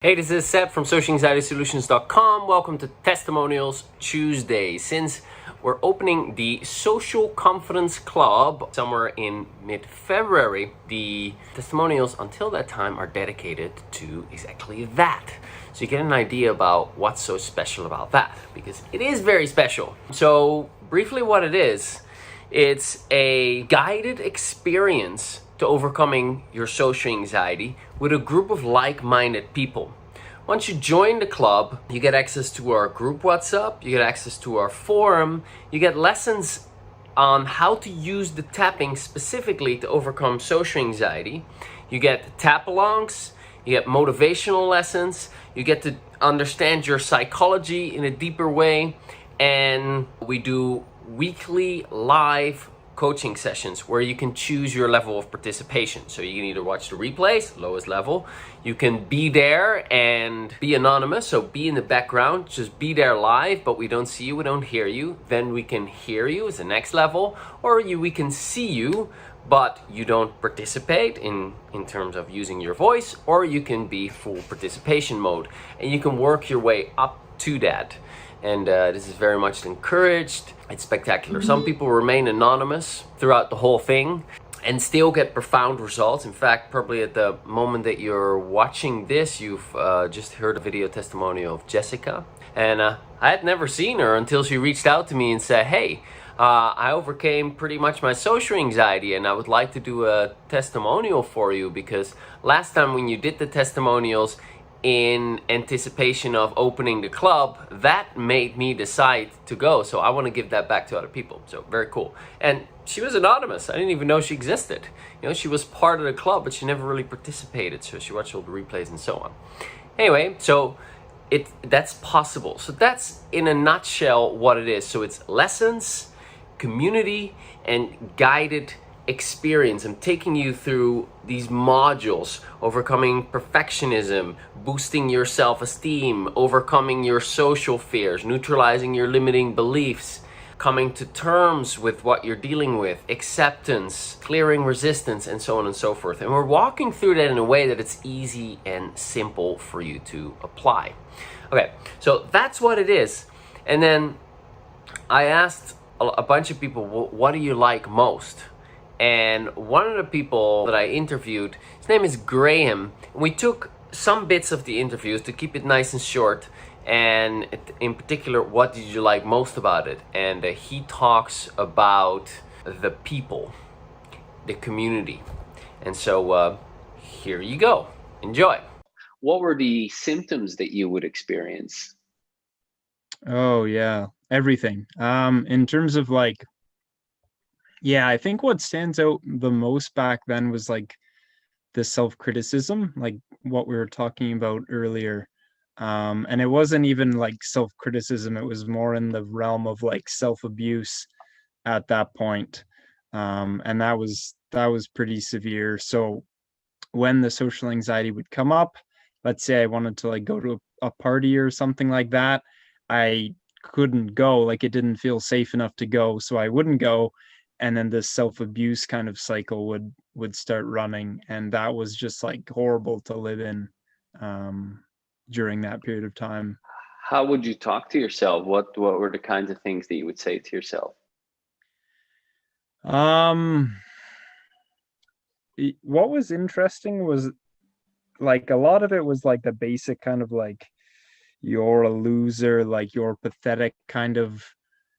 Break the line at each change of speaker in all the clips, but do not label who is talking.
Hey, this is Seb from SocialAnxietySolutions.com. Welcome to Testimonials Tuesday. Since we're opening the Social Confidence Club somewhere in mid-February, the testimonials until that time are dedicated to exactly that. So you get an idea about what's so special about that, because it is very special. So briefly what it is, it's a guided experience to overcoming your social anxiety with a group of like-minded people. Once you join the club, you get access to our group WhatsApp, you get access to our forum, you get lessons on how to use the tapping specifically to overcome social anxiety. You get tap-alongs, you get motivational lessons, you get to understand your psychology in a deeper way, and we do weekly live coaching sessions where you can choose your level of participation. So you can either watch the replays, lowest level, you can be there and be anonymous, so be in the background, just be there live, but we don't see you, we don't hear you. Then we can hear you is the next level, or we can see you, but you don't participate in terms of using your voice, or you can be full participation mode, and you can work your way up to that. And this is very much encouraged. It's spectacular. Some people remain anonymous throughout the whole thing and still get profound results. In fact, probably at the moment that you're watching this, you've just heard a video testimonial of Jessica. And I had never seen her until she reached out to me and said, hey, I overcame pretty much my social anxiety and I would like to do a testimonial for you, because last time when you did the testimonials in anticipation of opening the club, that made me decide to go. So I want to give that back to other people. So very cool. And she was anonymous. I didn't even know she existed. You know, she was part of the club, but she never really participated. So she watched all the replays and so on. Anyway, so that's possible. So that's in a nutshell what it is. So it's lessons, community, and guided experience. I'm taking you through these modules: overcoming perfectionism, boosting your self-esteem, overcoming your social fears, neutralizing your limiting beliefs, coming to terms with what you're dealing with, acceptance, clearing resistance, and so on and so forth. And we're walking through that in a way that it's easy and simple for you to apply. Okay, so that's what it is. And then I asked a bunch of people, well, what do you like most? And one of the people that I interviewed, his name is Graham. We took some bits of the interviews to keep it nice and short, and in particular, what did you like most about it? And he talks about the people, the community. And so here you go. Enjoy. What were the symptoms that you would experience?
Oh yeah, everything. In terms of like, yeah, I think what stands out the most back then was like the self-criticism, like what we were talking about earlier. And it wasn't even like self-criticism, it was more in the realm of like self-abuse at that point. And that was pretty severe. So when the social anxiety would come up, let's say I wanted to like go to a party or something like that, I couldn't go, like it didn't feel safe enough to go, so I wouldn't go, and then this self-abuse kind of cycle would start running, and that was just like horrible to live in during that period of time.
How would you talk to yourself? What were the kinds of things that you would say to yourself?
Um what was interesting was like a lot of it was like the basic kind of like you're a loser, like you're pathetic kind of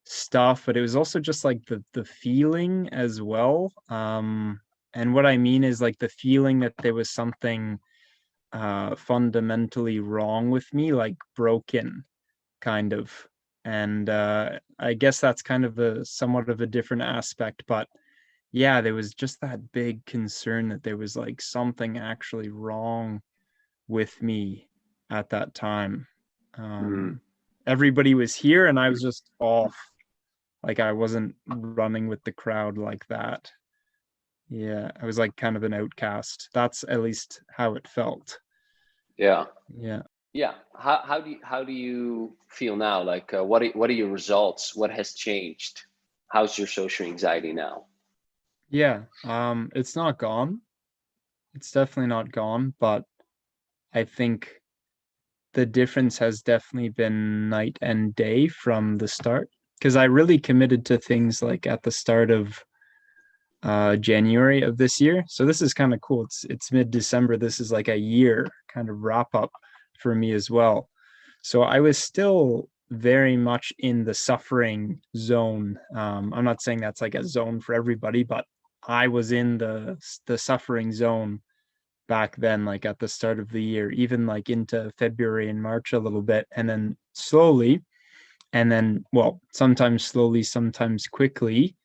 stuff, but it was also just like the feeling as well. And what I mean is like the feeling that there was something fundamentally wrong with me, like broken kind of. And I guess that's kind of a somewhat of a different aspect, but yeah, there was just that big concern that there was like something actually wrong with me at that time.
Mm.
Um, Everybody was here and I was just off. Like I wasn't running with the crowd like that. Yeah, I was like kind of an outcast. That's at least how it felt.
Yeah.
Yeah.
Yeah. How do you feel now? Like, what are your results? What has changed? How's your social anxiety now?
Yeah. It's not gone. It's definitely not gone, but I think the difference has definitely been night and day from the start. Because I really committed to things like at the start of January of this year. So this is kind of cool. It's mid-December. This is like a year kind of wrap up for me as well. So I was still very much in the suffering zone. I'm not saying that's like a zone for everybody, but I was in the suffering zone back then, like at the start of the year, even like into February and March a little bit, and then slowly, and then well, sometimes slowly, sometimes quickly,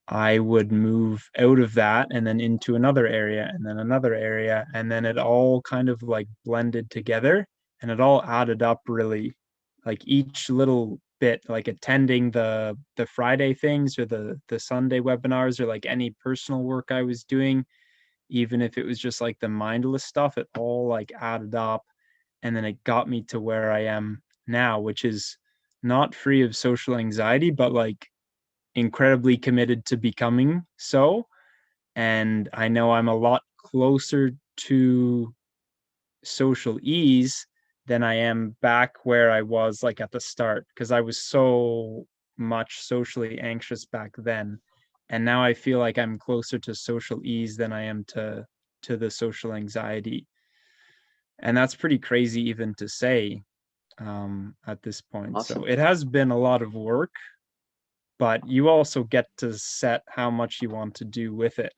I would move out of that and then into another area and then another area. And then it all kind of like blended together and it all added up really. Like each little bit, like attending the Friday things or the Sunday webinars or like any personal work I was doing, even if it was just like the mindless stuff, it all like added up. And then it got me to where I am now, which is not free of social anxiety, but like incredibly committed to becoming so. And I know I'm a lot closer to social ease than I am back where I was like at the start, because I was so much socially anxious back then. And now I feel like I'm closer to social ease than I am to the social anxiety. And that's pretty crazy even to say at this point. So
Awesome.
it has been a lot of work, but you also get to set how much you want to do with it.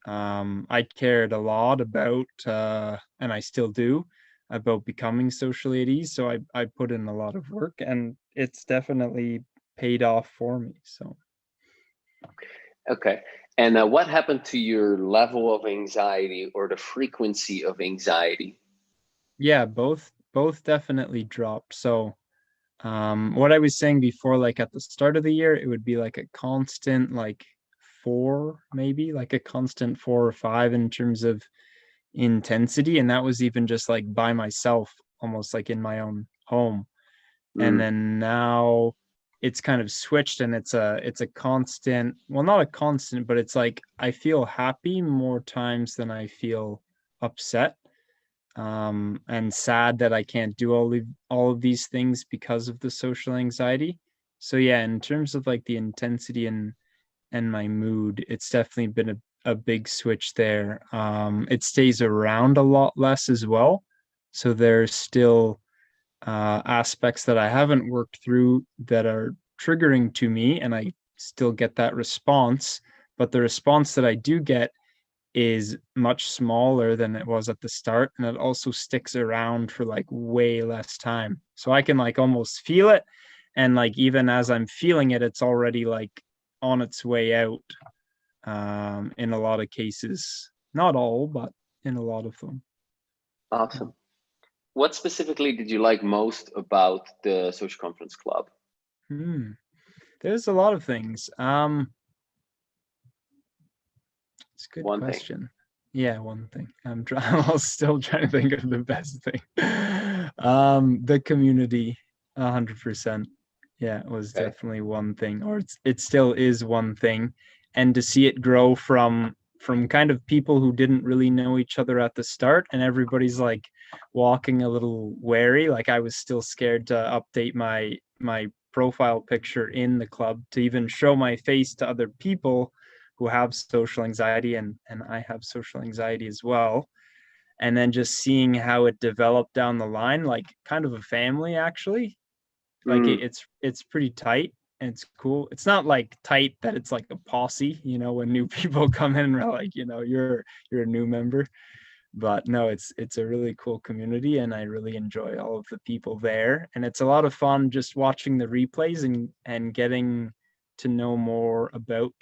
I cared a lot about, and I still do, about becoming socially at ease. So I put in a lot of work and it's definitely paid off for me. So
Okay. And what happened to your level of anxiety or the frequency of anxiety?
yeah, both definitely dropped. So what I was saying before, like at the start of the year, it would be like a constant like four, maybe like a constant 4 or 5 in terms of intensity. And that was even just like by myself, almost like in my own home. And
Mm,
then now it's kind of switched and it's a constant, well, not a constant, but it's like I feel happy more times than I feel upset, and sad that I can't do all of these things because of the social anxiety. So yeah, in terms of like the intensity and my mood, it's definitely been a big switch there. It stays around a lot less as well. So there's still aspects that I haven't worked through that are triggering to me, and I still get that response. But the response that I do get is much smaller than it was at the start, and it also sticks around for like way less time. So I can like almost feel it, and like even as I'm feeling it, it's already like on its way out. In a lot of cases, not all, but in a lot of them.
awesome. What specifically did you like most about the Social Conference Club?
Hmm. There's a lot of things. It's a good
One thing.
question. Yeah, one thing. I'm still trying to think of the best thing. The community, 100%. Yeah, it was
Okay.
definitely one thing, or it still is one thing, and to see it grow from kind of people who didn't really know each other at the start, and everybody's like walking a little wary. Like I was still scared to update my profile picture in the club to even show my face to other people who have social anxiety, and I have social anxiety as well. And then just seeing how it developed down the line, like kind of a family actually. Like
Mm,
it's pretty tight and it's cool. It's not like tight that it's like a posse, when new people come in and are like, you're a new member. But no, it's a really cool community and I really enjoy all of the people there. And it's a lot of fun just watching the replays and getting to know more about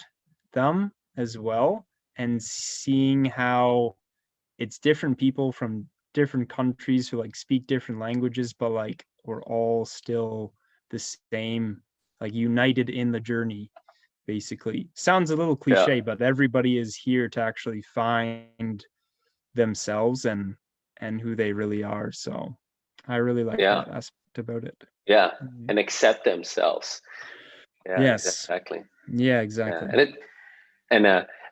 them as well, and seeing how it's different people from different countries who like speak different languages, but like we're all still the same, like united in the journey. Basically sounds a little
yeah.
cliche, but everybody is here to actually find themselves and who they really are. So I really like
Yeah.
that aspect about it.
Yeah. And accept themselves. Yeah,
Yes.
exactly.
Yeah,
Yeah.
exactly.
And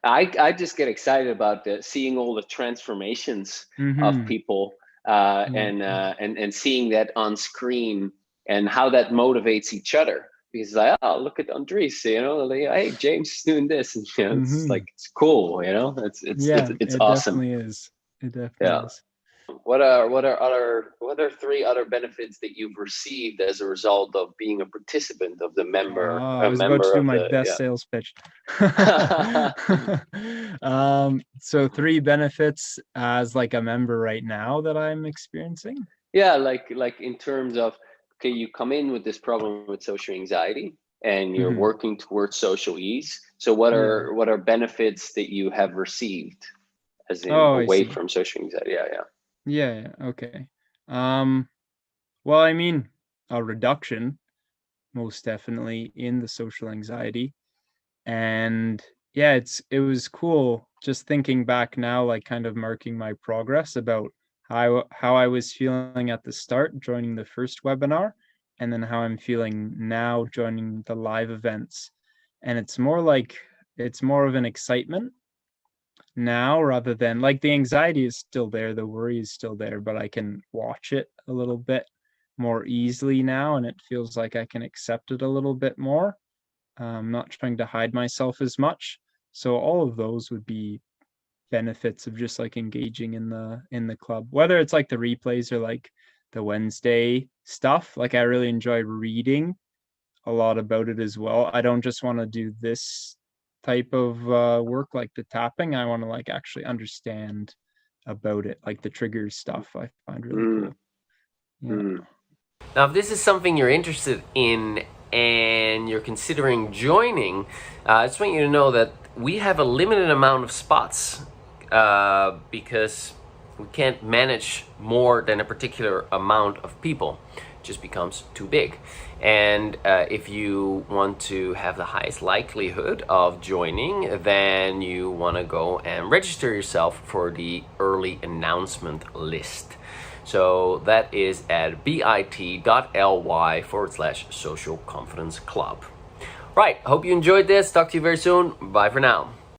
I just get excited about seeing all the transformations of
Mm-hmm.
people. and seeing that on screen and how that motivates each other. Because like, oh, look at Andres, like, hey, James is doing this, and it's
Mm-hmm.
like it's cool,
Yeah,
it's
it
awesome.
definitely is. It definitely
Yeah.
is.
What are three other benefits that you've received as a result of being a participant of the
I was about to do
of
my
the
best sales pitch. So three benefits as like a member right now that I'm experiencing.
Yeah, like in terms of, okay, you come in with this problem with social anxiety and you're
Hmm.
working towards social ease. So
Yeah.
what are benefits that you have received as in
Oh, I
away
see.
from social anxiety? Yeah, yeah.
Yeah, yeah. Okay. Um, well, I mean, a reduction most definitely in the social anxiety. And yeah, it was cool just thinking back now, like kind of marking my progress about how I was feeling at the start joining the first webinar, and then how I'm feeling now joining the live events. And it's more of an excitement now rather than like the anxiety is still there, the worry is still there, but I can watch it a little bit more easily now, and it feels like I can accept it a little bit more. Not trying to hide myself as much. So all of those would be benefits of just like engaging in the club. Whether it's like the replays or like the Wednesday stuff, like I really enjoy reading a lot about it as well. I don't just want to do this type of work like the tapping. I want to like actually understand about it, like the triggers stuff I find really
Mm,
cool. Yeah.
mm. Now, if this is something you're interested in and you're considering joining, I just want you to know that we have a limited amount of spots because we can't manage more than a particular amount of people. It just becomes too big. And if you want to have the highest likelihood of joining, then you want to go and register yourself for the early announcement list. So that is at bit.ly/social confidence club. Right, hope you enjoyed this. Talk to you very soon. Bye for now.